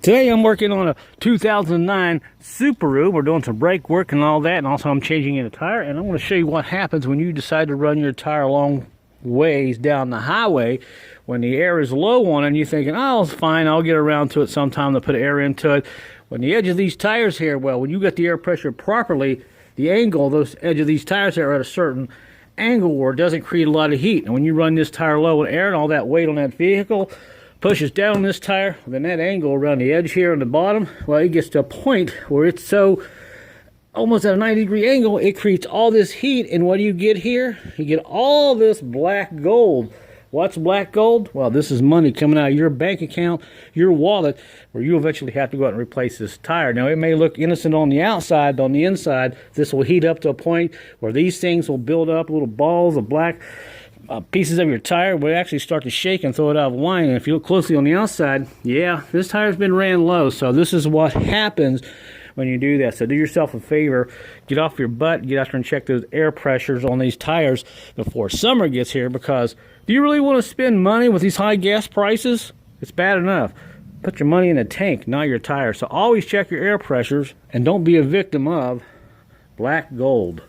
Today I'm working on a 2009 Subaru. We're doing some brake work and all that, and also I'm changing in a tire, and I want to show you what happens when you decide to run your tire a long ways down the highway when the air is low on it and you're thinking, oh, it's fine, I'll get around to it sometime to put air into it. When the edge of these tires here, well, when you get the air pressure properly, the angle, those edge of these tires are at a certain angle where it doesn't create a lot of heat. And when you run this tire low with air and all that weight on that vehicle pushes down on this tire, then that angle around the edge here on the bottom, well, it gets to a point where it's so almost at a 90-degree angle, it creates all this heat. And what do you get here? You get all this black gold. What's black gold? Well, this is money coming out of your bank account, your wallet, where you eventually have to go out and replace this tire. Now, it may look innocent on the outside, but on the inside, this will heat up to a point where these things will build up, little balls of black pieces of your tire will actually start to shake and throw it out of line. And if you look closely on the outside, yeah, this tire's been ran low. So this is what happens when you do that. So do yourself a favor, get off your butt, get out there and check those air pressures on these tires before summer gets here, because do you really want to spend money with these high gas prices? It's bad enough. Put your money in the tank, not your tire. So always check your air pressures and don't be a victim of black gold.